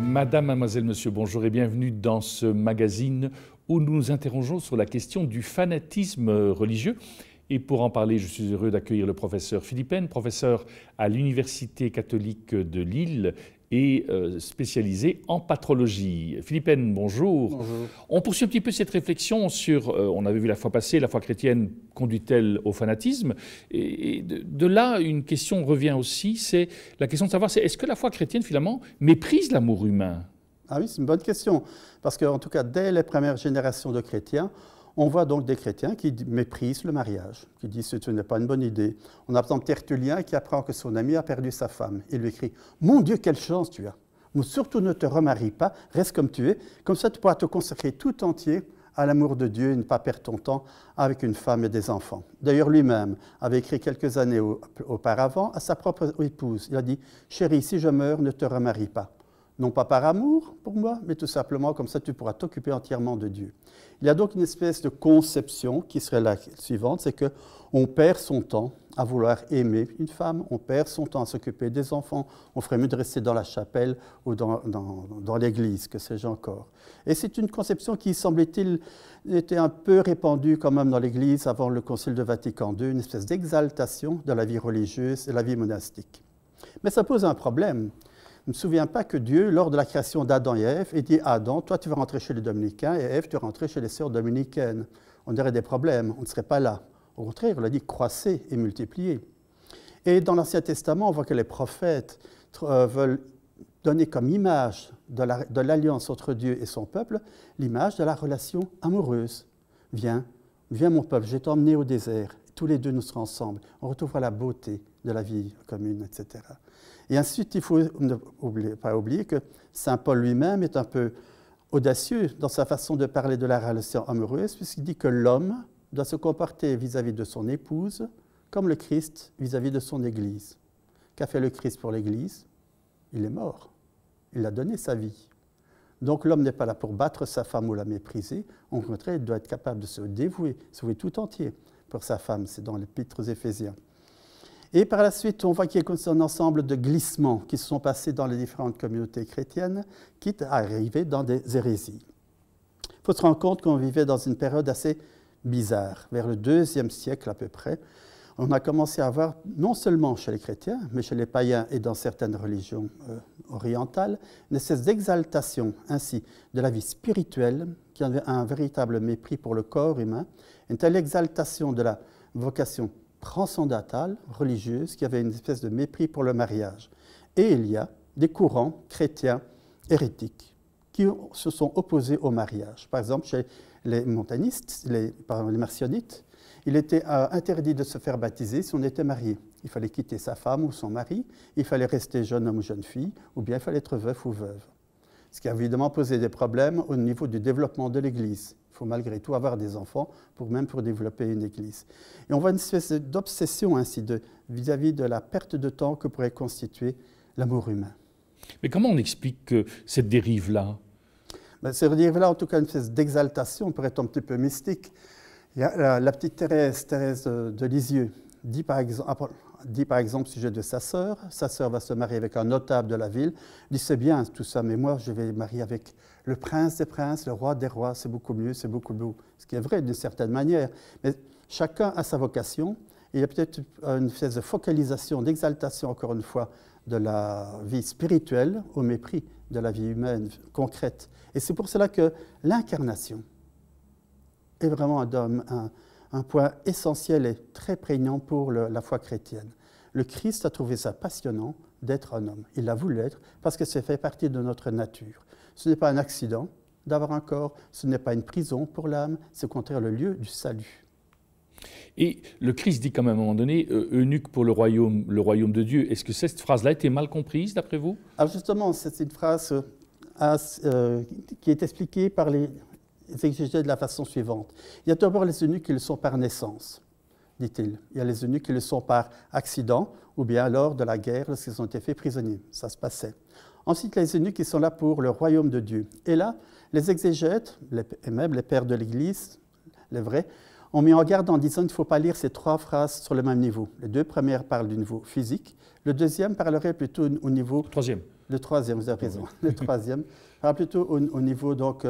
Madame, mademoiselle, monsieur, bonjour et bienvenue dans ce magazine où nous nous interrogeons sur la question du fanatisme religieux. Et pour en parler, je suis heureux d'accueillir le professeur Philippe Haine, professeur à l'Université catholique de Lille et spécialisé en patrologie. Philippe Haine, bonjour. Bonjour. On poursuit un petit peu cette réflexion sur, on avait vu la fois passée, la foi chrétienne conduit-elle au fanatisme? Et de là, une question revient aussi, c'est la question de savoir, est-ce que la foi chrétienne, finalement, méprise l'amour humain? Ah oui, c'est une bonne question. Parce qu'en tout cas, dès les premières générations de chrétiens, on voit donc des chrétiens qui méprisent le mariage, qui disent que ce n'est pas une bonne idée. On a par exemple Tertullien qui apprend que son ami a perdu sa femme. Il lui écrit « Mon Dieu, quelle chance tu as! Mais surtout ne te remarie pas, reste comme tu es. Comme ça, tu pourras te consacrer tout entier à l'amour de Dieu et ne pas perdre ton temps avec une femme et des enfants. » D'ailleurs, lui-même avait écrit quelques années auparavant à sa propre épouse. Il a dit « Chérie, si je meurs, ne te remarie pas. » Non pas par amour pour moi, mais tout simplement comme ça tu pourras t'occuper entièrement de Dieu. Il y a donc une espèce de conception qui serait la suivante, c'est qu'on perd son temps à vouloir aimer une femme, on perd son temps à s'occuper des enfants, on ferait mieux de rester dans la chapelle ou dans l'église, que sais-je encore. Et c'est une conception qui, semble-t-il, était un peu répandue quand même dans l'église avant le Concile de Vatican II, une espèce d'exaltation de la vie religieuse et de la vie monastique. Mais ça pose un problème. Je ne me souviens pas que Dieu, lors de la création d'Adam et Ève, ait dit à Adam, toi tu vas rentrer chez les dominicains et Ève, tu vas rentrer chez les sœurs dominicaines. On aurait des problèmes, on ne serait pas là. Au contraire, il a dit croissez et multipliez. Et dans l'Ancien Testament, on voit que les prophètes veulent donner comme image de l'alliance entre Dieu et son peuple, l'image de la relation amoureuse. Viens mon peuple, je vais t'emmener au désert, tous les deux nous serons ensemble, on retrouvera la beauté de la vie commune, etc. Et ensuite, il ne faut pas oublier que saint Paul lui-même est un peu audacieux dans sa façon de parler de la relation amoureuse, puisqu'il dit que l'homme doit se comporter vis-à-vis de son épouse comme le Christ vis-à-vis de son Église. Qu'a fait le Christ pour l'Église? Il est mort. Il a donné sa vie. Donc l'homme n'est pas là pour battre sa femme ou la mépriser. Au contraire, il doit être capable de se dévouer tout entier pour sa femme. C'est dans l'Épître aux Éphésiens. Et par la suite, on voit qu'il y a un ensemble de glissements qui se sont passés dans les différentes communautés chrétiennes, quitte à arriver dans des hérésies. Il faut se rendre compte qu'on vivait dans une période assez bizarre. Vers le IIe siècle à peu près, on a commencé à voir, non seulement chez les chrétiens, mais chez les païens et dans certaines religions orientales, une espèce d'exaltation ainsi de la vie spirituelle, qui avait un véritable mépris pour le corps humain, une telle exaltation de la vocation transcendantale, religieuse, qui avait une espèce de mépris pour le mariage. Et il y a des courants chrétiens hérétiques qui se sont opposés au mariage. Par exemple, chez les montanistes, les marcionites, il était interdit de se faire baptiser si on était marié. Il fallait quitter sa femme ou son mari, il fallait rester jeune homme ou jeune fille, ou bien il fallait être veuf ou veuve. Ce qui a évidemment posé des problèmes au niveau du développement de l'Église. Il faut malgré tout avoir des enfants, même pour développer une Église. Et on voit une espèce d'obsession ainsi vis-à-vis de la perte de temps que pourrait constituer l'amour humain. Mais comment on explique cette dérive-là? Cette dérive-là, en tout cas, une espèce d'exaltation, pourrait être un petit peu mystique. Il y a la petite Thérèse de Lisieux, dit par exemple au sujet de sa sœur va se marier avec un notable de la ville, dit c'est bien tout ça, mais moi je vais marier avec le prince des princes, le roi des rois, c'est beaucoup mieux, c'est beaucoup beau. Ce qui est vrai d'une certaine manière, mais chacun a sa vocation, et il y a peut-être une espèce de focalisation, d'exaltation encore une fois, de la vie spirituelle au mépris de la vie humaine concrète. Et c'est pour cela que l'incarnation est vraiment un point essentiel et très prégnant pour la foi chrétienne. Le Christ a trouvé ça passionnant d'être un homme. Il a voulu l'être parce que ça fait partie de notre nature. Ce n'est pas un accident d'avoir un corps, ce n'est pas une prison pour l'âme, c'est au contraire le lieu du salut. Et le Christ dit quand même à un moment donné, eunuque pour le royaume de Dieu. Est-ce que cette phrase-là a été mal comprise d'après vous? Alors justement, c'est une phrase qui est expliquée par les exégètes de la façon suivante. Il y a d'abord les eunuques qui le sont par naissance, dit-il. Il y a les eunuques qui le sont par accident, ou bien lors de la guerre, lorsqu'ils ont été faits prisonniers. Ça se passait. Ensuite, les eunuques qui sont là pour le royaume de Dieu. Et là, les exégètes, et même les pères de l'Église, les vrais, ont mis en garde en disant qu'il ne faut pas lire ces trois phrases sur le même niveau. Les deux premières parlent du niveau physique, le deuxième parlerait plutôt au niveau... Troisième. Le troisième, vous avez raison. Le troisième, plutôt au niveau donc,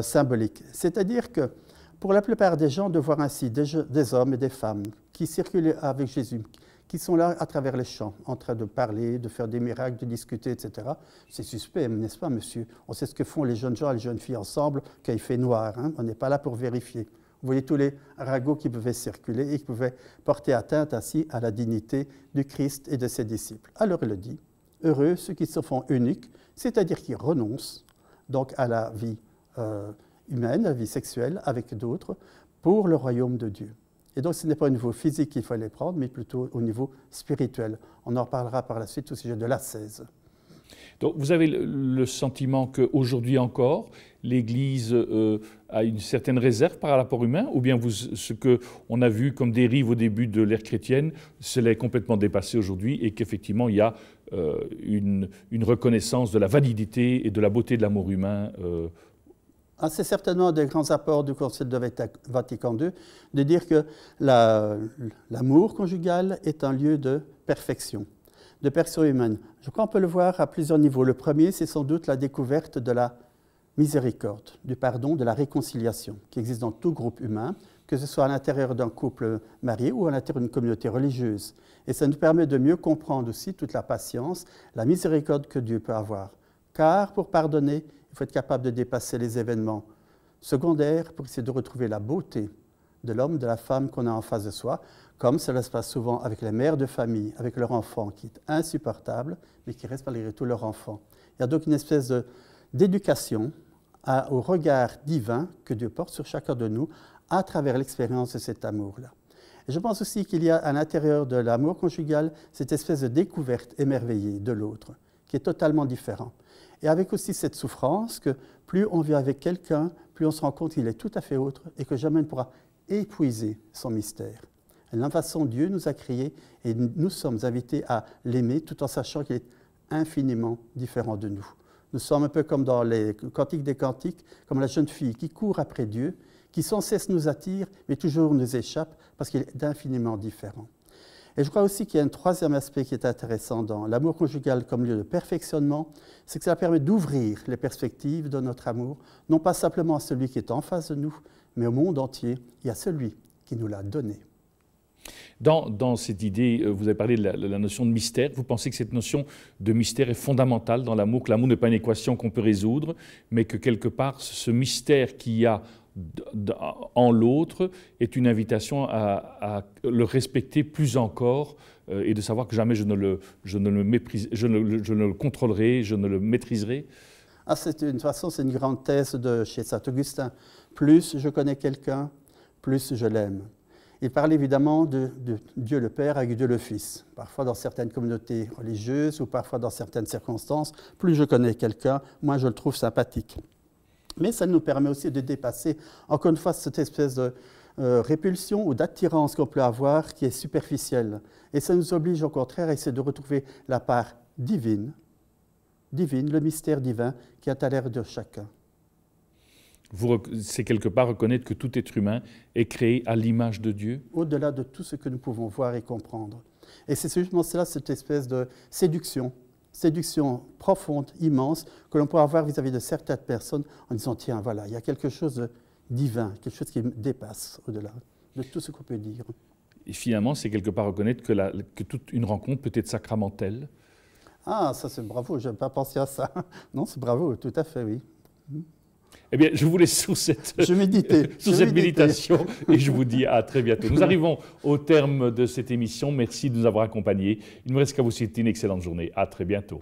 symbolique. C'est-à-dire que pour la plupart des gens, de voir ainsi des hommes et des femmes qui circulent avec Jésus, qui sont là à travers les champs, en train de parler, de faire des miracles, de discuter, etc. C'est suspect, n'est-ce pas, monsieur? On sait ce que font les jeunes gens et les jeunes filles ensemble quand il fait noir. Hein? On n'est pas là pour vérifier. Vous voyez tous les ragots qui pouvaient circuler et qui pouvaient porter atteinte ainsi à la dignité du Christ et de ses disciples. Alors il le dit, heureux ceux qui se font uniques, c'est-à-dire qui renoncent donc à la vie humaine, la vie sexuelle avec d'autres, pour le royaume de Dieu. Et donc, ce n'est pas au niveau physique qu'il faut les prendre, mais plutôt au niveau spirituel. On en reparlera par la suite au sujet de l'ascèse. Donc, vous avez le sentiment qu'aujourd'hui encore, l'Église a une certaine réserve par rapport humain, ou bien ce qu'on a vu comme dérive au début de l'ère chrétienne, cela est complètement dépassé aujourd'hui et qu'effectivement, il y a une reconnaissance de la validité et de la beauté de l'amour humain C'est certainement un des grands apports du Concile de Vatican II de dire que l'amour conjugal est un lieu de perfection humaine. Je crois qu'on peut le voir à plusieurs niveaux. Le premier, c'est sans doute la découverte de la miséricorde, du pardon, de la réconciliation, qui existe dans tout groupe humain, que ce soit à l'intérieur d'un couple marié ou à l'intérieur d'une communauté religieuse. Et ça nous permet de mieux comprendre aussi toute la patience, la miséricorde que Dieu peut avoir. Car pour pardonner, il faut être capable de dépasser les événements secondaires pour essayer de retrouver la beauté de l'homme, de la femme qu'on a en face de soi, comme cela se passe souvent avec les mères de famille, avec leur enfant qui est insupportable, mais qui reste malgré tout leur enfant. Il y a donc une espèce d'éducation au regard divin que Dieu porte sur chacun de nous à travers l'expérience de cet amour-là. Et je pense aussi qu'il y a à l'intérieur de l'amour conjugal cette espèce de découverte émerveillée de l'autre, qui est totalement différent. Et avec aussi cette souffrance que plus on vit avec quelqu'un, plus on se rend compte qu'il est tout à fait autre et que jamais on ne pourra épuiser son mystère. Et de la façon Dieu nous a créés et nous sommes invités à l'aimer tout en sachant qu'il est infiniment différent de nous. Nous sommes un peu comme dans les Cantiques des Cantiques, comme la jeune fille qui court après Dieu, qui sans cesse nous attire, mais toujours nous échappe parce qu'il est infiniment différent. Et je crois aussi qu'il y a un troisième aspect qui est intéressant dans l'amour conjugal comme lieu de perfectionnement, c'est que ça permet d'ouvrir les perspectives de notre amour, non pas simplement à celui qui est en face de nous, mais au monde entier et à celui qui nous l'a donné. Dans cette idée, vous avez parlé de la notion de mystère. Vous pensez que cette notion de mystère est fondamentale dans l'amour, que l'amour n'est pas une équation qu'on peut résoudre, mais que quelque part, ce mystère qu'il y a en l'autre est une invitation à le respecter plus encore et de savoir que jamais je ne le contrôlerai, je ne le maîtriserai. De toute façon, c'est une grande thèse de chez Saint Augustin. Plus je connais quelqu'un, plus je l'aime. Il parle évidemment de Dieu le Père avec Dieu le Fils. Parfois dans certaines communautés religieuses ou parfois dans certaines circonstances, plus je connais quelqu'un, moins je le trouve sympathique. Mais ça nous permet aussi de dépasser, encore une fois, cette espèce de répulsion ou d'attirance qu'on peut avoir qui est superficielle. Et ça nous oblige au contraire à essayer de retrouver la part divine, le mystère divin qui est à l'intérieur de chacun. C'est quelque part reconnaître que tout être humain est créé à l'image de Dieu. Au-delà de tout ce que nous pouvons voir et comprendre. Et c'est justement cela, cette espèce de séduction profonde, immense, que l'on peut avoir vis-à-vis de certaines personnes en disant, tiens, voilà, il y a quelque chose de divin, quelque chose qui dépasse au-delà de tout ce qu'on peut dire. Et finalement, c'est quelque part reconnaître que toute une rencontre peut être sacramentelle. Ah, ça c'est bravo, je n'avais pas pensé à ça. Non, c'est bravo, tout à fait, oui. Eh bien, je vous laisse sur cette méditation et je vous dis à très bientôt. Nous arrivons au terme de cette émission. Merci de nous avoir accompagnés. Il ne me reste qu'à vous souhaiter une excellente journée. À très bientôt.